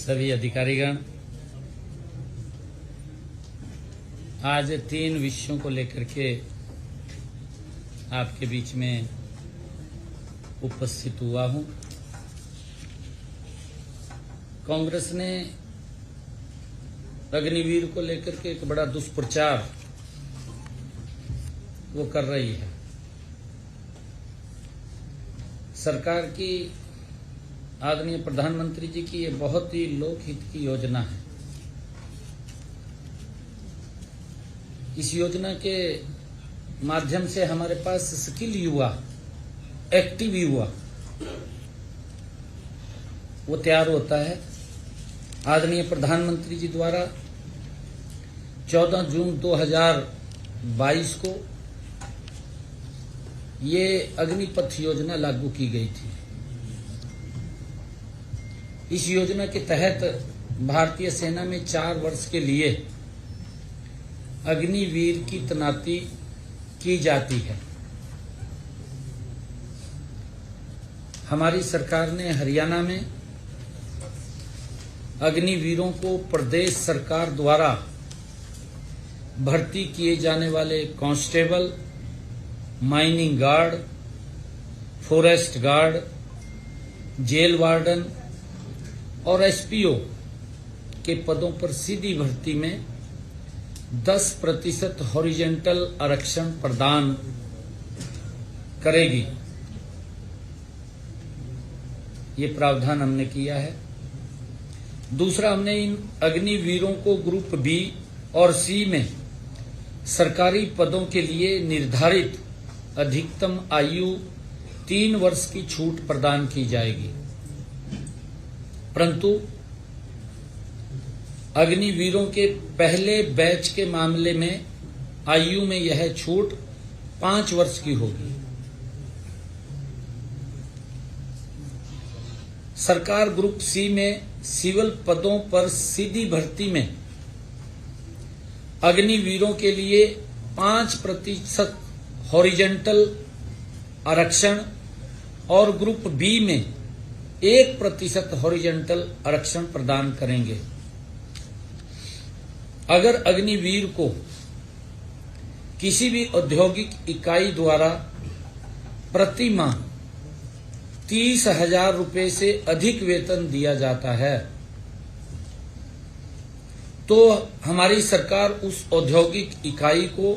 सभी अधिकारीगण, आज 3 विषयों को लेकर के आपके बीच में उपस्थित हुआ हूं। कांग्रेस ने अग्निवीर को लेकर के एक बड़ा दुष्प्रचार वो कर रही है। सरकार की, आदरणीय प्रधानमंत्री जी की ये बहुत ही लोकहित की योजना है। इस योजना के माध्यम से हमारे पास स्किल युवा, एक्टिव युवा वो तैयार होता है। आदरणीय प्रधानमंत्री जी द्वारा 14 जून 2022 को ये अग्निपथ योजना लागू की गई थी। इस योजना के तहत भारतीय सेना में 4 वर्ष के लिए अग्निवीर की तैनाती की जाती है। हमारी सरकार ने हरियाणा में अग्निवीरों को प्रदेश सरकार द्वारा भर्ती किए जाने वाले constable, mining guard, forest guard, jail warden और एसपीओ के पदों पर सीधी भर्ती में 10% हॉरिजॉन्टल आरक्षण प्रदान करेगी। ये प्रावधान हमने किया है। दूसरा, हमने इन अग्निवीरों को ग्रुप बी और सी में सरकारी पदों के लिए निर्धारित अधिकतम आयु 3 वर्ष की छूट प्रदान की जाएगी, परंतु अग्निवीरों के पहले बैच के मामले में आयु में यह छूट 5 वर्ष की होगी। सरकार ग्रुप सी में सिविल पदों पर सीधी भर्ती में अग्निवीरों के लिए 5% हॉरिजॉन्टल आरक्षण और ग्रुप बी में 1% हॉरिजॉन्टल आरक्षण प्रदान करेंगे। अगर अग्निवीर को किसी भी औद्योगिक इकाई द्वारा प्रति माह 30,000 रुपए से अधिक वेतन दिया जाता है तो हमारी सरकार उस औद्योगिक इकाई को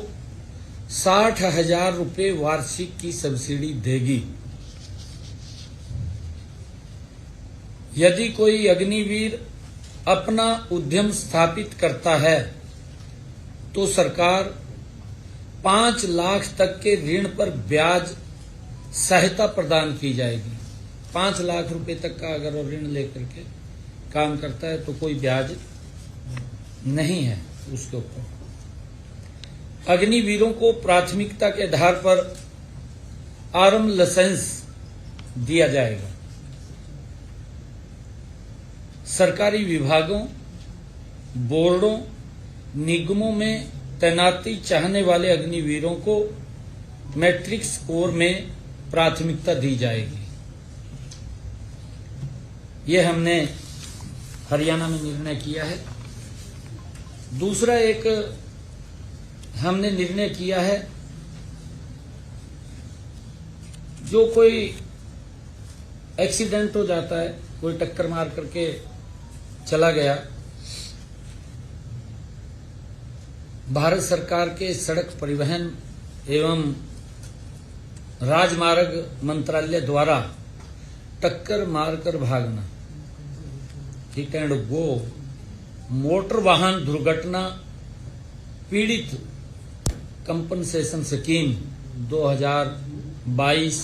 60,000 रुपए वार्षिक की सब्सिडी देगी। यदि कोई अग्निवीर अपना उद्यम स्थापित करता है तो सरकार 5 लाख तक के ऋण पर ब्याज सहायता प्रदान की जाएगी। 5 लाख रुपए तक का अगर वो ऋण लेकर के काम करता है तो कोई ब्याज नहीं है उसके ऊपर। अग्निवीरों को प्राथमिकता के आधार पर आर्म लाइसेंस दिया जाएगा। सरकारी विभागों, बोर्डों, निगमों में तैनाती चाहने वाले अग्निवीरों को मैट्रिक स्कोर में प्राथमिकता दी जाएगी। यह हमने हरियाणा में निर्णय किया है। दूसरा एक हमने निर्णय किया है, जो कोई एक्सीडेंट हो जाता है, कोई टक्कर मार करके चला गया, भारत सरकार के सड़क परिवहन एवं राजमार्ग मंत्रालय द्वारा टक्कर मारकर भागना, हिट एंड गो, मोटर वाहन दुर्घटना पीड़ित कंपनसेशन स्कीम 2022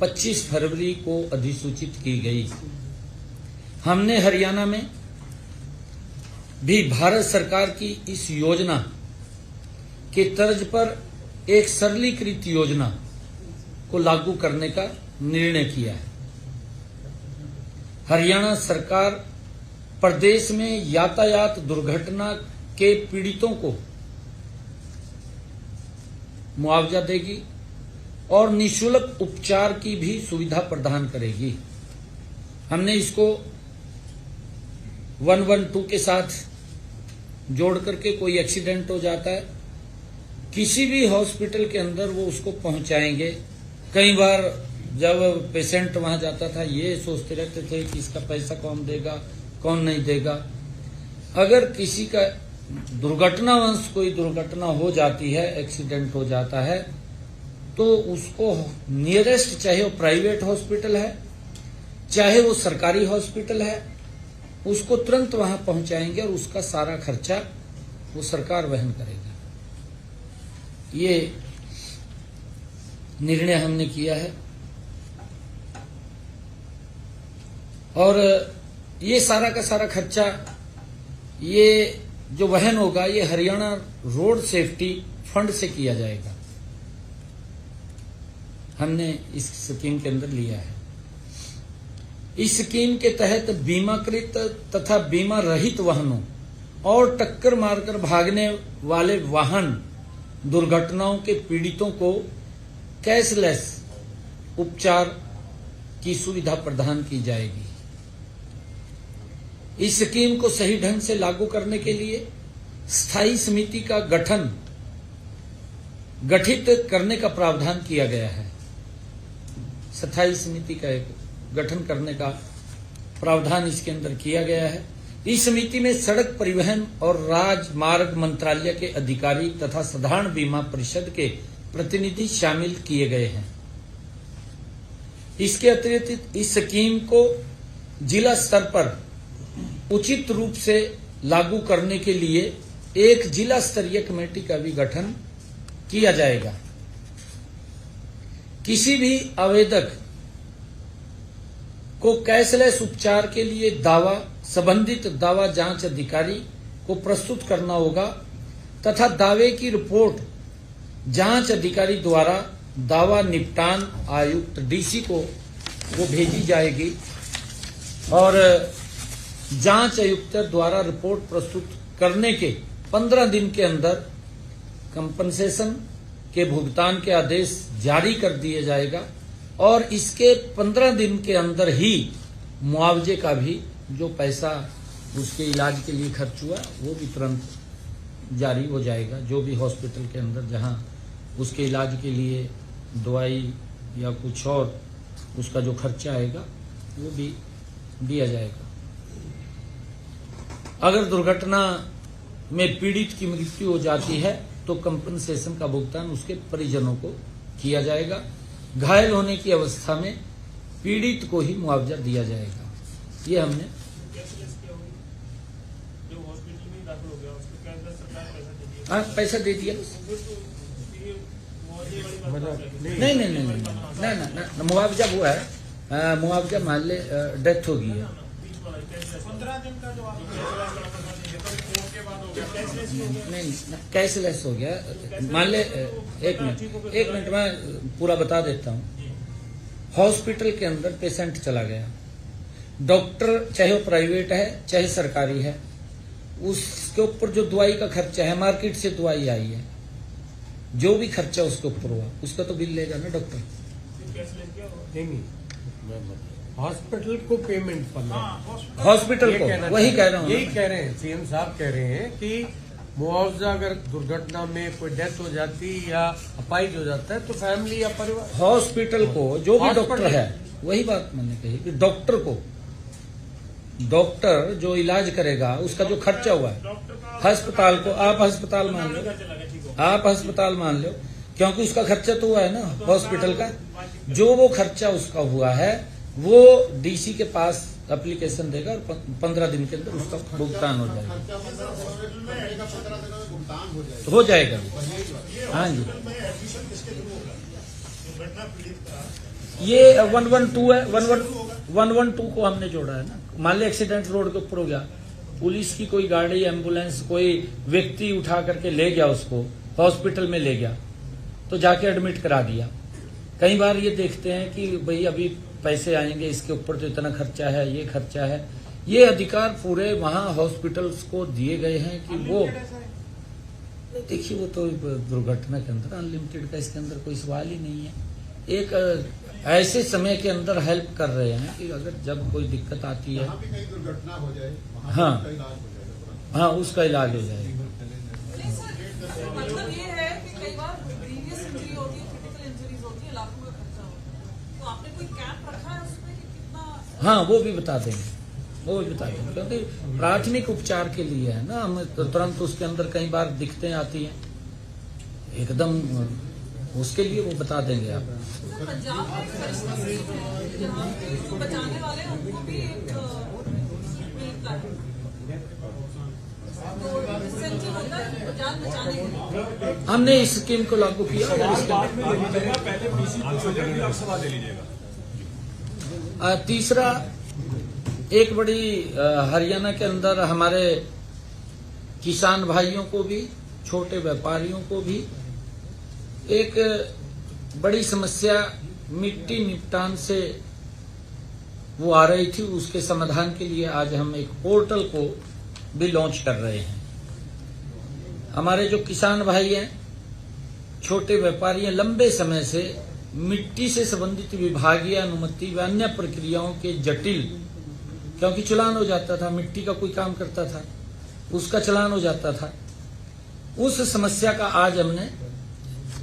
25 फरवरी को अधिसूचित की गई। हमने हरियाणा में भी भारत सरकार की इस योजना के तर्ज पर एक सरलीकृत योजना को लागू करने का निर्णय किया है। हरियाणा सरकार प्रदेश में यातायात दुर्घटना के पीड़ितों को मुआवजा देगी और निःशुल्क उपचार की भी सुविधा प्रदान करेगी। हमने इसको 112 के साथ जोड़ करके कोई एक्सीडेंट हो जाता है, किसी भी हॉस्पिटल के अंदर वो उसको पहुंचाएंगे। कई बार जब पेशेंट वहां जाता था ये सोचते रहते थे कि इसका पैसा कौन देगा कौन नहीं देगा। अगर किसी का दुर्घटनावश कोई दुर्घटना हो जाती है, एक्सीडेंट हो जाता है, तो उसको नियरेस्ट, चाहे वो प्राइवेट हॉस्पिटल है चाहे वो सरकारी हॉस्पिटल है, उसको तुरंत वहां पहुंचाएंगे और उसका सारा खर्चा वो सरकार वहन करेगी। ये निर्णय हमने किया है और ये सारा का सारा खर्चा ये जो वहन होगा ये हरियाणा रोड सेफ्टी फंड से किया जाएगा। हमने इस स्कीम के अंदर लिया है। इस स्कीम के तहत बीमाकृत तथा बीमा रहित वाहनों और टक्कर मारकर भागने वाले वाहन दुर्घटनाओं के पीड़ितों को कैशलेस उपचार की सुविधा प्रदान की जाएगी। इस स्कीम को सही ढंग से लागू करने के लिए स्थायी समिति का गठित करने का प्रावधान किया गया है। स्थायी समिति का एक गठन करने का प्रावधान इसके अंदर किया गया है। इस समिति में सड़क परिवहन और राजमार्ग मंत्रालय के अधिकारी तथा साधारण बीमा परिषद के प्रतिनिधि शामिल किए गए हैं। इसके अतिरिक्त इस स्कीम को जिला स्तर पर उचित रूप से लागू करने के लिए एक जिला स्तरीय कमेटी का भी गठन किया जाएगा। किसी भी आवेदक को कैशलेस उपचार के लिए दावा संबंधित दावा जांच अधिकारी को प्रस्तुत करना होगा तथा दावे की रिपोर्ट जांच अधिकारी द्वारा दावा निपटान आयुक्त डीसी को वो भेजी जाएगी और जांच आयुक्त द्वारा रिपोर्ट प्रस्तुत करने के 15 दिन के अंदर कंपनसेशन के भुगतान के आदेश जारी कर दिया जाएगा और इसके 15 दिन के अंदर ही मुआवजे का भी जो पैसा उसके इलाज के लिए खर्च हुआ वो भी तुरंत जारी हो जाएगा। जो भी हॉस्पिटल के अंदर जहां उसके इलाज के लिए दवाई या कुछ और उसका जो खर्चा आएगा वो भी दिया जाएगा। अगर दुर्घटना में पीड़ित की मृत्यु हो जाती है तो कंपनसेशन का भुगतान उसके परिजनों को किया जाएगा। घायल होने की अवस्था में पीड़ित को ही मुआवजा दिया जाएगा। ये हमने पैसा दे दिया। नहीं, मुआवजा वो है, मुआवजा मान ले डेथ होगी है। 15 दिन का जो नहीं कैशलेस हो गया। मान ले एक मिनट मैं पूरा बता देता हूँ। हॉस्पिटल के अंदर पेशेंट चला गया, डॉक्टर चाहे वो प्राइवेट है चाहे सरकारी है, उसके ऊपर जो दवाई का खर्चा है, मार्केट से दवाई आई है, जो भी खर्चा उसके ऊपर हुआ उसका तो बिल लेगा ना डॉक्टर। नहीं, हॉस्पिटल को पेमेंट करना, हॉस्पिटल को वही कह रहा हूँ, यही कह रहे हैं सीएम साहब कह रहे हैं कि मुआवजा अगर दुर्घटना में कोई डेथ हो जाती या अपाहिज हो जाता है तो फैमिली या परिवार, हॉस्पिटल को जो भी डॉक्टर है, वही बात मैंने कही कि डॉक्टर को, डॉक्टर जो इलाज करेगा उसका जो खर्चा हुआ है, अस्पताल को आप अस्पताल मान लो, आप अस्पताल मान लो, क्योंकि उसका खर्चा तो हुआ है ना हॉस्पिटल का, जो वो खर्चा उसका हुआ है वो डीसी के पास एप्लीकेशन देगा और 15 दिन के अंदर उसका भुगतान हो जाएगा। हो जाएगा। हाँ जी, ये 112 है, 112 को हमने जोड़ा है ना। मान ली एक्सीडेंट रोड के ऊपर हो गया, पुलिस की कोई गाड़ी एम्बुलेंस कोई व्यक्ति उठा करके ले गया, उसको हॉस्पिटल में ले गया तो जाके एडमिट करा दिया। कई बार ये देखते हैं कि भाई अभी पैसे आएंगे, इसके ऊपर तो इतना खर्चा है, ये खर्चा है। ये अधिकार पूरे वहां हॉस्पिटल्स को दिए गए हैं कि वो देखिए, वो तो दुर्घटना के अंदर अनलिमिटेड का इसके अंदर कोई सवाल ही नहीं है। एक ऐसे समय के अंदर हेल्प कर रहे हैं कि अगर जब कोई दिक्कत आती है, यहाँ भी कहीं दुर्घटना हो जाए, वहाँ हाँ। उसका इलाज हो जाएगा। हाँ, उसका इलाज हो जाएगा। मतलब ये है कि कई बार ग्रीवियस इंजरी होती है, क्रिटिकल इंजरीज होती है, लाखों का खर्चा होता है, तो आपने कोई कैप रखा है उसमें कि कितना? हाँ, वो भी बता देंगे, वो भी बता देंगे, क्योंकि प्राथमिक उपचार के लिए है ना, हमें तो तुरंत उसके अंदर कई बार दिक्कतें आती हैं, एकदम उसके लिए वो बता देंगे आप। सर, पंजाब में एक परिस्थिति है जहाँ पे जो बचाने वाले हैं उनको भी एक मिलता है, तो इंसेंटिव होता है जान बचाने के लिए। हमने इस स्कीम को लागू किया और तीसरा एक बड़ी हरियाणा के अंदर हमारे किसान भाइयों को भी, छोटे व्यापारियों को भी एक बड़ी समस्या मिट्टी निपटान से वो आ रही थी, उसके समाधान के लिए आज हम एक पोर्टल को भी लॉन्च कर रहे हैं। हमारे जो किसान भाई हैं, छोटे व्यापारी हैं, लंबे समय से मिट्टी से संबंधित विभागीय अनुमति व अन्य प्रक्रियाओं के जटिल, क्योंकि चालान हो जाता था, मिट्टी का कोई काम करता था उसका चालान हो जाता था, उस समस्या का आज हमने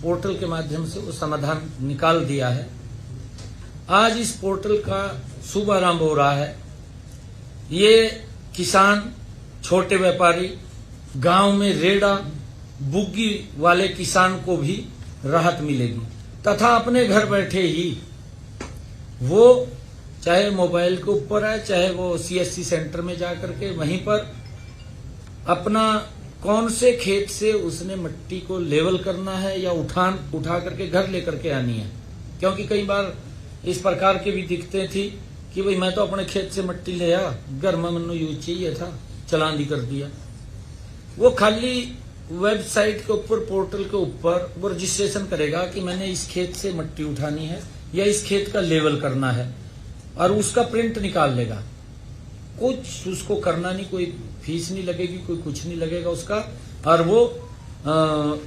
पोर्टल के माध्यम से वो समाधान निकाल दिया है। आज इस पोर्टल का शुभारंभ हो रहा है। ये किसान, छोटे व्यापारी, गांव में रेड़ा बुग्गी वाले किसान को भी राहत मिलेगी तथा अपने घर बैठे ही वो चाहे मोबाइल के ऊपर है, चाहे वो सीएससी सेंटर में जाकर के वहीं पर अपना कौन से खेत से उसने मिट्टी को लेवल करना है या उठा करके घर लेकर के आनी है, क्योंकि कई बार इस प्रकार की भी दिक्कतें थी कि भाई मैं तो अपने खेत से मिट्टी ले आया, घर में मनु यूज चाहिए था, चालान ही कर दिया। वो खाली वेबसाइट के ऊपर, पोर्टल के ऊपर वो रजिस्ट्रेशन करेगा कि मैंने इस खेत से मिट्टी उठानी है या इस खेत का लेवल करना है और उसका प्रिंट निकाल लेगा। कुछ उसको करना नहीं, कोई फीस नहीं लगेगी, कोई कुछ नहीं लगेगा उसका, और वो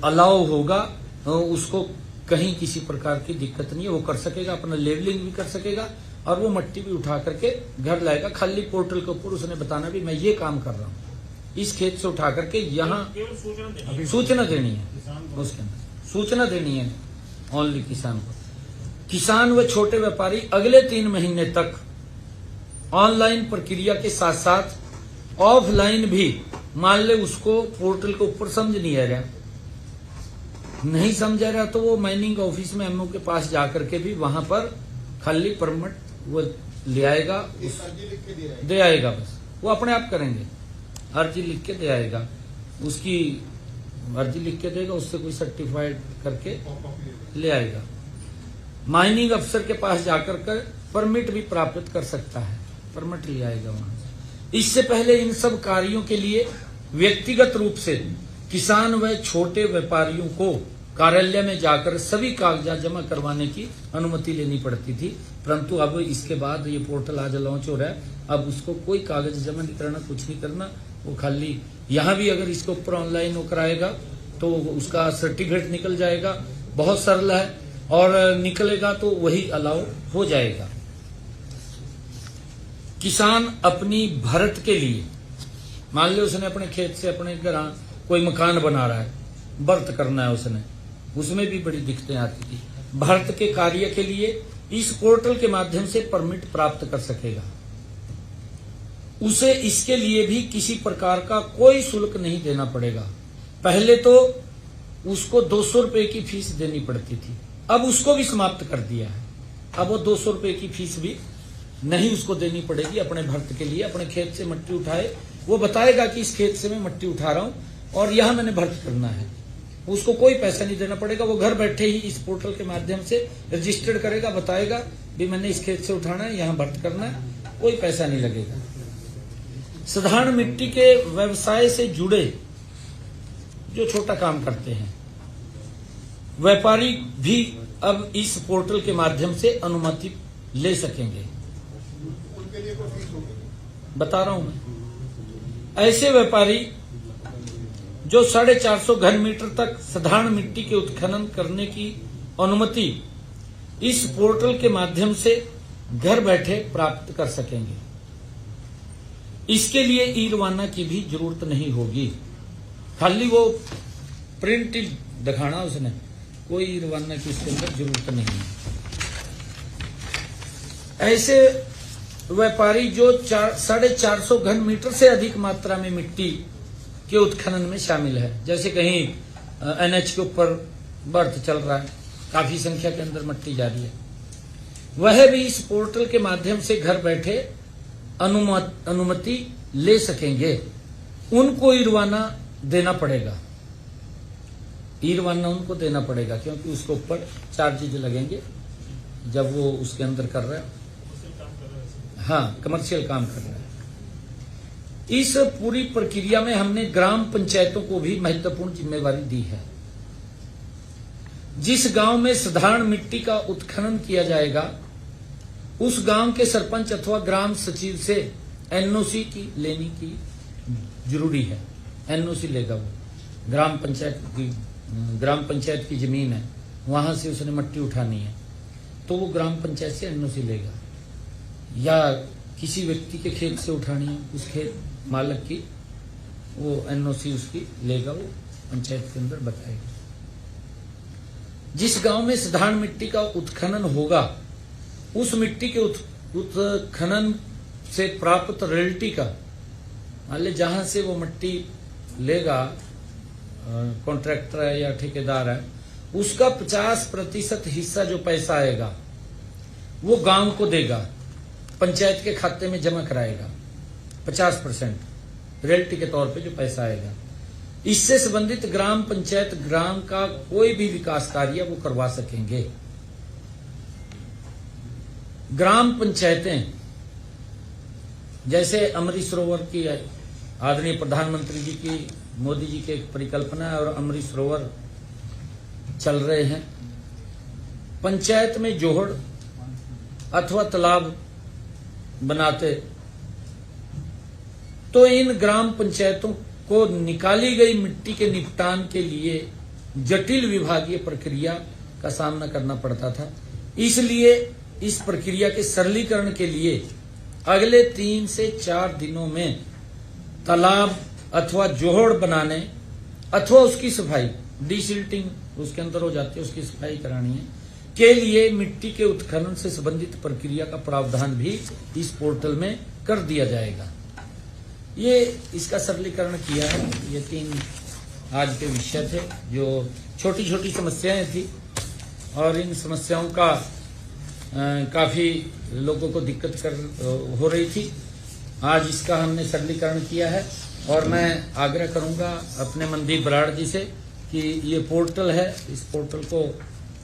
अलाउ होगा, उसको कहीं किसी प्रकार की दिक्कत नहीं है, वो कर सकेगा, अपना लेवलिंग भी कर सकेगा और वो मिट्टी भी उठा करके घर लाएगा। खाली पोर्टल के ऊपर उसने बताना भी मैं ये काम कर रहा हूँ, इस खेत से उठा करके यहाँ सूचना देनी है, उसके अंदर सूचना देनी है ओनली किसान को। किसान व छोटे व्यापारी अगले 3 महीने तक ऑनलाइन प्रक्रिया के साथ साथ ऑफलाइन भी, मान ले उसको पोर्टल के ऊपर समझ नहीं आ रहा, नहीं समझा रहा तो वो माइनिंग ऑफिस में एमओ के पास जाकर के भी वहां पर खाली परमिट वो ले आएगा, दे आएगा, बस वो अपने आप करेंगे, अर्जी लिख के दे आएगा, उसकी अर्जी लिख के देगा, उससे कोई सर्टिफाइड करके ले आएगा। माइनिंग अफसर के पास जाकर कर परमिट भी प्राप्त कर सकता है, परमिट ले आएगा वहां से। इससे पहले इन सब कार्यों के लिए व्यक्तिगत रूप से किसान व छोटे व्यापारियों को कार्यालय में जाकर सभी कागजात जमा करवाने की अनुमति लेनी पड़ती थी, परंतु अब इसके बाद ये पोर्टल आज लॉन्च हो रहा है, अब उसको कोई कागज जमा नहीं करना, कुछ नहीं करना, वो खाली यहाँ भी अगर इसके ऊपर ऑनलाइन वो कराएगा तो उसका सर्टिफिकेट निकल जाएगा, बहुत सरल है, और निकलेगा तो वही अलाउ हो जाएगा। किसान अपनी भरत के लिए, मान लो उसने अपने खेत से अपने घर कोई मकान बना रहा है, भरत करना है उसने, उसमें भी बड़ी दिक्कतें आती थी। भरत के कार्य के लिए इस पोर्टल के माध्यम से परमिट प्राप्त कर सकेगा, उसे इसके लिए भी किसी प्रकार का कोई शुल्क नहीं देना पड़ेगा। पहले तो उसको 200 रुपए की फीस देनी पड़ती थी, अब उसको भी समाप्त कर दिया है, अब वो 200 रुपए की फीस भी नहीं उसको देनी पड़ेगी। अपने भरत के लिए अपने खेत से मिट्टी उठाए, वो बताएगा कि इस खेत से मैं मिट्टी उठा रहा हूं और यहां मैंने भरत करना है, उसको कोई पैसा नहीं देना पड़ेगा। वो घर बैठे ही इस पोर्टल के माध्यम से रजिस्टर्ड करेगा, बताएगा भी मैंने इस खेत से उठाना है, यहाँ भरत करना है, कोई पैसा नहीं लगेगा। साधारण मिट्टी के व्यवसाय से जुड़े जो छोटा काम करते हैं व्यापारी भी अब इस पोर्टल के माध्यम से अनुमति ले सकेंगे। उनके लिए कोई फीस होगी? बता रहा हूं मैं। ऐसे व्यापारी जो 450 घन मीटर तक साधारण मिट्टी के उत्खनन करने की अनुमति इस पोर्टल के माध्यम से घर बैठे प्राप्त कर सकेंगे। इसके लिए ई रवाना की भी जरूरत नहीं होगी, खाली वो प्रिंट ही दिखाना उसने, कोई ई रवाना की इसके अंदर जरूरत नहीं है। ऐसे व्यापारी जो 450 घन मीटर से अधिक मात्रा में मिट्टी के उत्खनन में शामिल है, जैसे कहीं एनएच के ऊपर बर्थ चल रहा है, काफी संख्या के अंदर मिट्टी जा रही है, वह भी इस पोर्टल के माध्यम से घर बैठे अनुमति ले सकेंगे। उनको ई रवाना देना पड़ेगा, ई रवाना उनको देना पड़ेगा, क्योंकि उसके ऊपर चार्जेज लगेंगे जब वो उसके अंदर कर रहा है, हाँ कमर्शियल काम कर रहा है। इस पूरी प्रक्रिया में हमने ग्राम पंचायतों को भी महत्वपूर्ण जिम्मेवारी दी है। जिस गांव में साधारण मिट्टी का उत्खनन किया जाएगा, उस गांव के सरपंच अथवा ग्राम सचिव से एनओसी की लेनी की जरूरी है। एनओसी लेगा वो, ग्राम पंचायत की जमीन है, वहां से उसने मिट्टी उठानी है, तो वो ग्राम पंचायत से एनओसी लेगा, या किसी व्यक्ति के खेत से उठानी है, उस खेत मालिक की वो एनओसी उसकी लेगा, वो पंचायत के अंदर बताएगा। जिस गांव में साधारण मिट्टी का उत्खनन होगा, उस मिट्टी के उत्खनन से प्राप्त रॉयल्टी का, मान ली जहां से वो मिट्टी लेगा, कॉन्ट्रैक्टर है या ठेकेदार है, उसका 50% हिस्सा जो पैसा आएगा वो गांव को देगा, पंचायत के खाते में जमा कराएगा। 50% रॉयल्टी के तौर पे जो पैसा आएगा, इससे संबंधित ग्राम पंचायत ग्राम का कोई भी विकास कार्य वो करवा सकेंगे। ग्राम पंचायतें, जैसे अमृत सरोवर की आदरणीय प्रधानमंत्री जी की, मोदी जी की एक परिकल्पना है, और अमृत सरोवर चल रहे हैं। पंचायत में जोहड़ अथवा तालाब बनाते तो इन ग्राम पंचायतों को निकाली गई मिट्टी के निपटान के लिए जटिल विभागीय प्रक्रिया का सामना करना पड़ता था। इसलिए इस प्रक्रिया के सरलीकरण के लिए अगले 3 से 4 दिनों में तालाब अथवा जोहड़ बनाने अथवा उसकी सफाई, डीसिल्टिंग उसके अंदर हो जाती है, उसकी सफाई करानी है, के लिए मिट्टी के उत्खनन से संबंधित प्रक्रिया का प्रावधान भी इस पोर्टल में कर दिया जाएगा। ये इसका सरलीकरण किया है। ये 3 आज के विषय थे, जो छोटी छोटी समस्याएं थी, और इन समस्याओं का काफी लोगों को दिक्कत हो रही थी। आज इसका हमने सरलीकरण किया है, और मैं आग्रह करूंगा अपने मनदीप बराड़ जी से कि ये पोर्टल है, इस पोर्टल को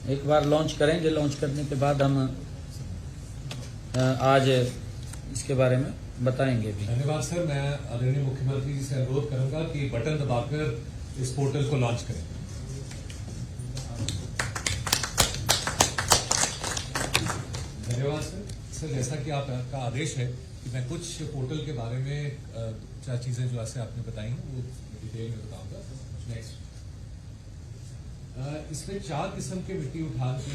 एक बार लॉन्च करेंगे। लॉन्च करने के बाद हम आज इसके बारे में बताएंगे भी। धन्यवाद सर। मैं आदरणीय मुख्यमंत्री जी से अनुरोध करूंगा कि बटन दबाकर इस पोर्टल को लॉन्च करें। धन्यवाद सर। सर, जैसा कि आपका आदेश है कि मैं कुछ पोर्टल के बारे में 4 चीजें जो ऐसे आपने बताई हैं वो डिटेल में बताऊंगा। नेक्स्ट, इसमें 4 किस्म के मिट्टी उठान की